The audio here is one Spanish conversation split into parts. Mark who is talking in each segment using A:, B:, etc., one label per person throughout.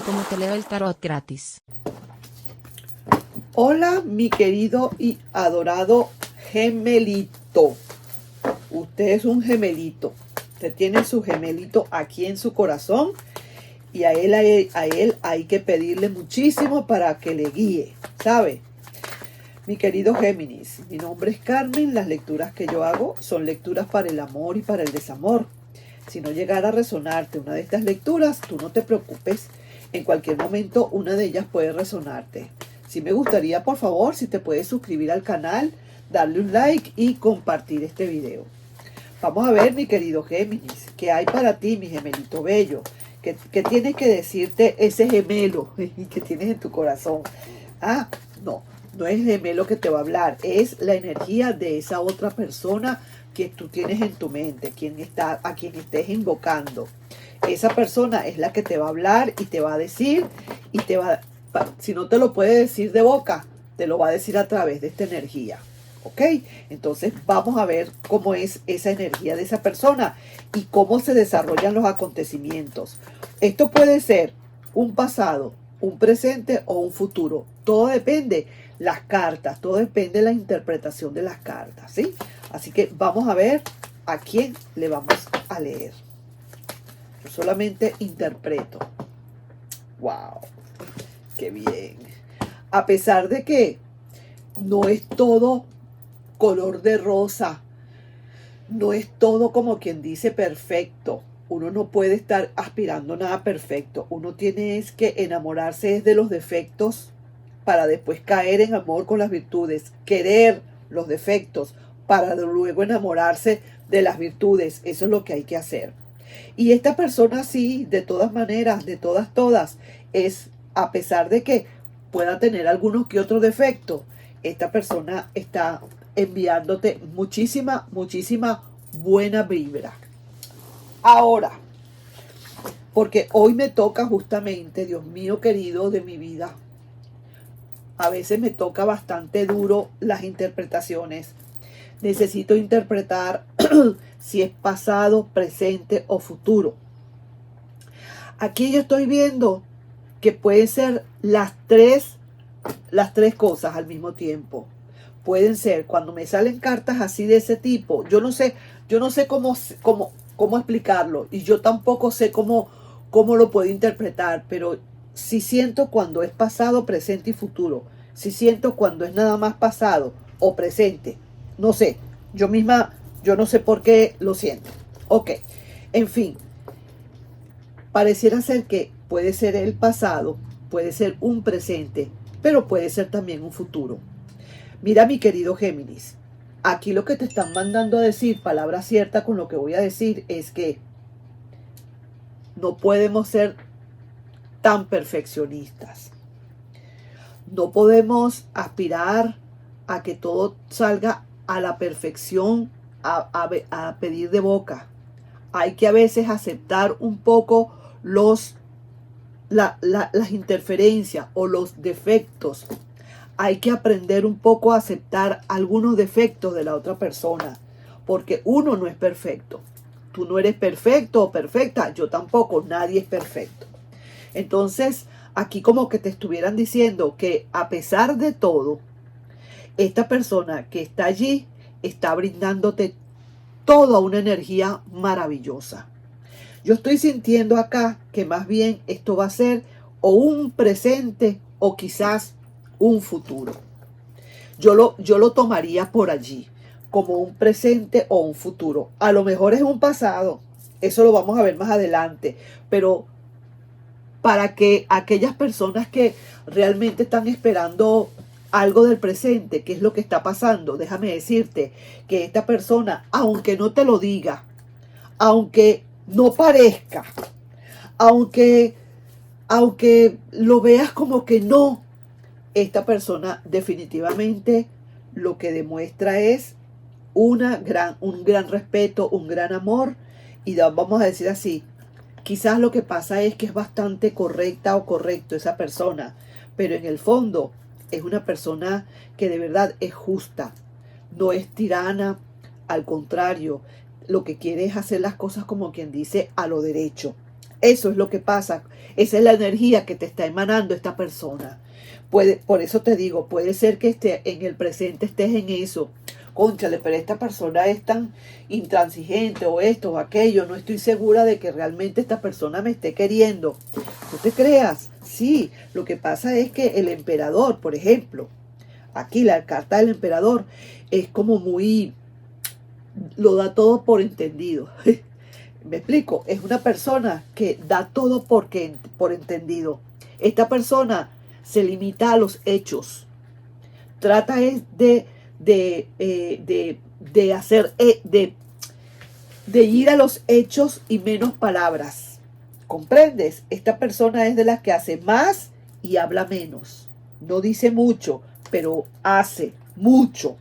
A: como te leo el tarot gratis.
B: Hola, mi querido y adorado gemelito. Usted es un gemelito. Usted tiene su gemelito aquí en su corazón y a él hay que pedirle muchísimo para que le guíe, ¿sabe? Mi querido Géminis, mi nombre es Carmen. Las lecturas que yo hago son lecturas para el amor y para el desamor. Si no llegara a resonarte una de estas lecturas, tú no te preocupes. En cualquier momento una de ellas puede resonarte. Sí me gustaría, por favor, si te puedes suscribir al canal, darle un like y compartir este video. Vamos a ver, mi querido Géminis, ¿qué hay para ti, mi gemelito bello? ¿Qué tiene que decirte ese gemelo que tienes en tu corazón? No es el gemelo que te va a hablar, es la energía de esa otra persona que tú tienes en tu mente, a quien estés invocando. Esa persona es la que te va a hablar y te va a decir, si no te lo puede decir de boca, te lo va a decir a través de esta energía. ¿Ok? Entonces vamos a ver cómo es esa energía de esa persona y cómo se desarrollan los acontecimientos. Esto puede ser un pasado, un presente o un futuro. Todo depende las cartas, todo depende de la interpretación de las cartas, ¿sí? Así que vamos a ver a quién le vamos a leer. Yo solamente interpreto. ¡Wow! ¡Qué bien! A pesar de que no es todo color de rosa, no es todo como quien dice perfecto. Uno no puede estar aspirando nada perfecto. Uno tiene que enamorarse de los defectos para después caer en amor con las virtudes. Querer los defectos para luego enamorarse de las virtudes. Eso es lo que hay que hacer. Y esta persona sí, de todas maneras, de todas, es, a pesar de que pueda tener algunos que otros defectos, esta persona está enviándote muchísima buena vibra. Ahora, porque hoy me toca justamente, Dios mío querido de mi vida, a veces me toca bastante duro las interpretaciones. Necesito interpretar si es pasado, presente o futuro. Aquí yo estoy viendo que pueden ser las tres cosas al mismo tiempo. Pueden ser, cuando me salen cartas así de ese tipo, yo no sé cómo explicarlo y yo tampoco sé cómo lo puedo interpretar, pero sí siento cuando es pasado, presente y futuro. Sí siento cuando es nada más pasado o presente. No sé, yo no sé por qué lo siento. Ok, en fin, pareciera ser que puede ser el pasado, puede ser un presente, pero puede ser también un futuro. Mira, mi querido Géminis, aquí lo que te están mandando a decir, palabra cierta con lo que voy a decir, es que no podemos ser tan perfeccionistas. No podemos aspirar a que todo salga a la perfección, a pedir de boca. Hay que a veces aceptar un poco las interferencias o los defectos. Hay que aprender un poco a aceptar algunos defectos de la otra persona, porque uno no es perfecto. Tú no eres perfecto o perfecta, yo tampoco, nadie es perfecto. Entonces, aquí como que te estuvieran diciendo que a pesar de todo, esta persona que está allí está brindándote toda una energía maravillosa. Yo estoy sintiendo acá que más bien esto va a ser o un presente o quizás un futuro. Yo lo tomaría por allí, como un presente o un futuro. A lo mejor es un pasado, eso lo vamos a ver más adelante, pero para que aquellas personas que realmente están esperando algo del presente, qué es lo que está pasando, déjame decirte que esta persona, aunque no te lo diga, aunque no parezca, aunque lo veas como que no, esta persona definitivamente lo que demuestra es un gran respeto, un gran amor y vamos a decir así, quizás lo que pasa es que es bastante correcta o correcto esa persona, pero en el fondo es una persona que de verdad es justa, no es tirana, al contrario, lo que quiere es hacer las cosas como quien dice a lo derecho. Eso es lo que pasa. Esa es la energía que te está emanando esta persona. Por eso te digo, puede ser que en el presente estés en eso. Cónchale, pero esta persona es tan intransigente o esto o aquello. No estoy segura de que realmente esta persona me esté queriendo. No te creas. Sí, lo que pasa es que el emperador, por ejemplo, aquí la carta del emperador es como muy, lo da todo por entendido. Me explico, es una persona que da todo por entendido. Esta persona se limita a los hechos. Trata es de hacer, de ir a los hechos y menos palabras. ¿Comprendes? Esta persona es de las que hace más y habla menos. No dice mucho, pero hace mucho.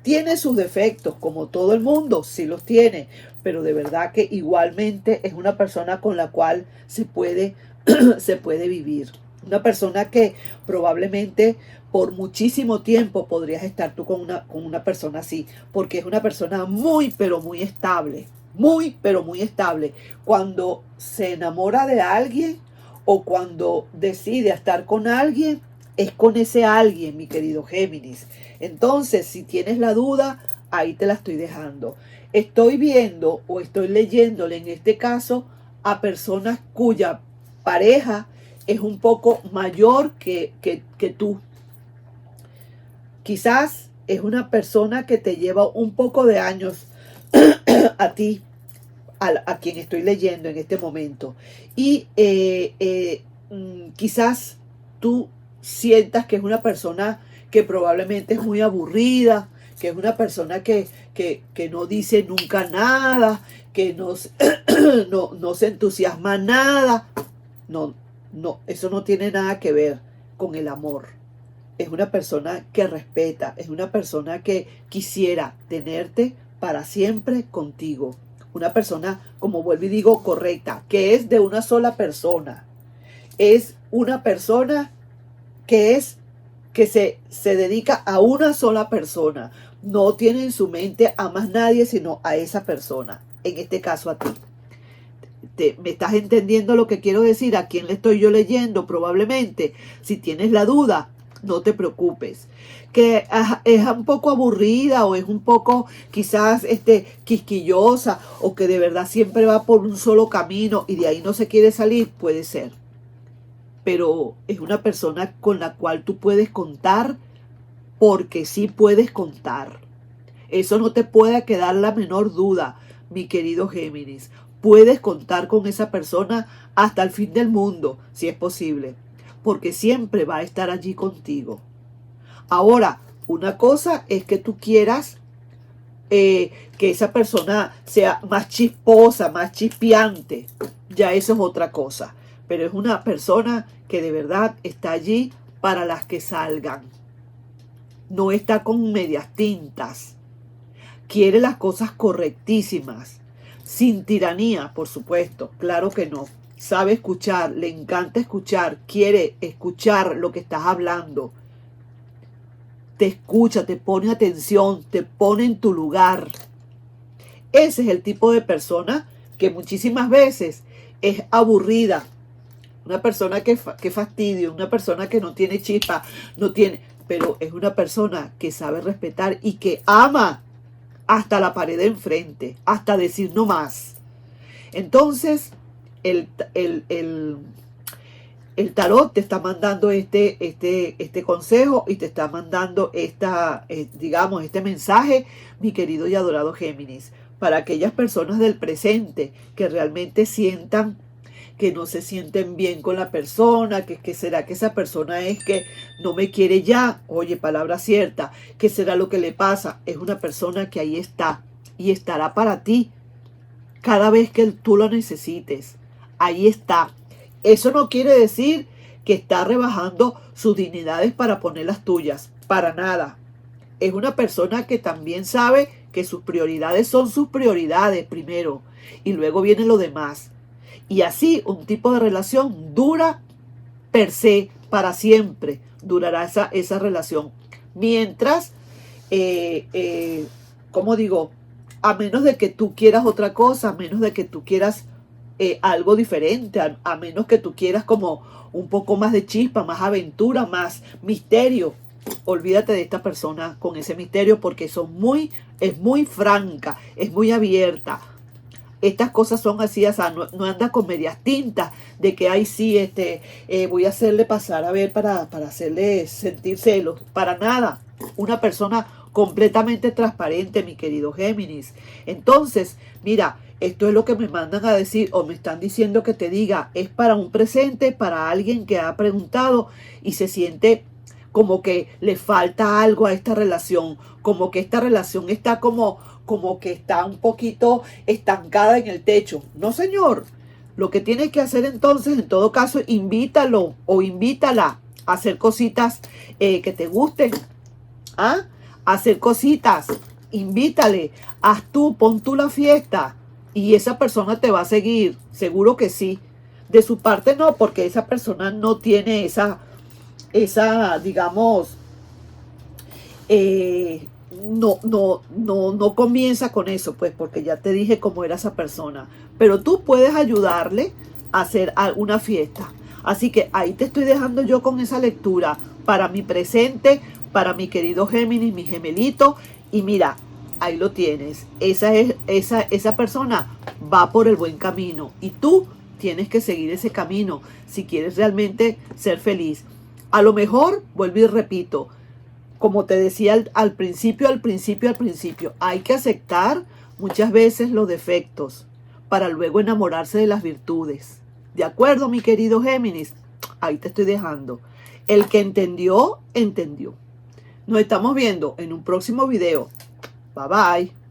B: Tiene sus defectos, como todo el mundo, sí los tiene, pero de verdad que igualmente es una persona con la cual se puede, se puede vivir. Una persona que probablemente por muchísimo tiempo podrías estar tú con una persona así, porque es una persona muy, pero muy estable. Muy, pero muy estable. Cuando se enamora de alguien o cuando decide estar con alguien, es con ese alguien, mi querido Géminis. Entonces, si tienes la duda, ahí te la estoy dejando. Estoy viendo o estoy leyéndole en este caso a personas cuya pareja es un poco mayor que tú. Quizás es una persona que te lleva un poco de años a ti, a quien estoy leyendo en este momento. Y quizás tú sientas que es una persona que probablemente es muy aburrida, que es una persona que no dice nunca nada, que no se entusiasma nada. No, no, eso no tiene nada que ver con el amor. Es una persona que respeta, es una persona que quisiera tenerte para siempre contigo. Una persona, como vuelvo y digo, correcta, que es de una sola persona. Es una persona que se dedica a una sola persona. No tiene en su mente a más nadie sino a esa persona. En este caso a ti. ¿Me estás entendiendo lo que quiero decir? ¿A quién le estoy yo leyendo? Probablemente. Si tienes la duda, no te preocupes. Que es un poco aburrida o es un poco quizás quisquillosa o que de verdad siempre va por un solo camino y de ahí no se quiere salir, puede ser. Pero es una persona con la cual tú puedes contar porque sí puedes contar. Eso no te puede quedar la menor duda, mi querido Géminis. Puedes contar con esa persona hasta el fin del mundo, si es posible, porque siempre va a estar allí contigo. Ahora, una cosa es que tú quieras que esa persona sea más chisposa, más chispeante. Ya eso es otra cosa. Pero es una persona que de verdad está allí para las que salgan. No está con medias tintas. Quiere las cosas correctísimas. Sin tiranía, por supuesto. Claro que no. Sabe escuchar, le encanta escuchar, quiere escuchar lo que estás hablando. Te escucha, te pone atención, te pone en tu lugar. Ese es el tipo de persona que muchísimas veces es aburrida. Una persona que fastidio, una persona que no tiene chispa, pero es una persona que sabe respetar y que ama hasta la pared de enfrente, hasta decir no más. Entonces, el tarot te está mandando este consejo y te está mandando este mensaje, mi querido y adorado Géminis, para aquellas personas del presente que realmente sientan que no se sienten bien con la persona, que será que esa persona es que no me quiere ya, oye, palabra cierta, ¿qué será lo que le pasa? Es una persona que ahí está y estará para ti cada vez que tú lo necesites. Ahí está. Eso no quiere decir que está rebajando sus dignidades para poner las tuyas, para nada. Es una persona que también sabe que sus prioridades son sus prioridades primero y luego viene lo demás. Y así un tipo de relación dura per se, para siempre durará esa relación. Mientras, como digo, a menos de que tú quieras otra cosa, a menos de que tú quieras algo diferente, a menos que tú quieras como un poco más de chispa, más aventura, más misterio. Olvídate de esta persona con ese misterio porque es muy franca, es muy abierta. Estas cosas son así, o sea, no anda con medias tintas de que ay sí, voy a hacerle pasar a ver para hacerle sentir celos. Para nada. Una persona completamente transparente, mi querido Géminis. Entonces, mira, esto es lo que me mandan a decir o me están diciendo que te diga. Es para un presente, para alguien que ha preguntado y se siente como que le falta algo a esta relación, como que esta relación está como que está un poquito estancada en el techo. No, señor. Lo que tienes que hacer entonces, en todo caso, invítalo o invítala a hacer cositas que te gusten. ¿Ah? Hacer cositas. Invítale. Haz tú, pon tú la fiesta. Y esa persona te va a seguir. Seguro que sí. De su parte no, porque esa persona no tiene esa digamos, no comienza con eso, pues, porque ya te dije cómo era esa persona. Pero tú puedes ayudarle a hacer una fiesta. Así que ahí te estoy dejando yo con esa lectura para mi presente, para mi querido Géminis, mi gemelito. Y mira, ahí lo tienes. Esa persona va por el buen camino. Y tú tienes que seguir ese camino si quieres realmente ser feliz. A lo mejor, vuelvo y repito, como te decía al principio, hay que aceptar muchas veces los defectos para luego enamorarse de las virtudes. ¿De acuerdo, mi querido Géminis? Ahí te estoy dejando. El que entendió, entendió. Nos estamos viendo en un próximo video. Bye bye.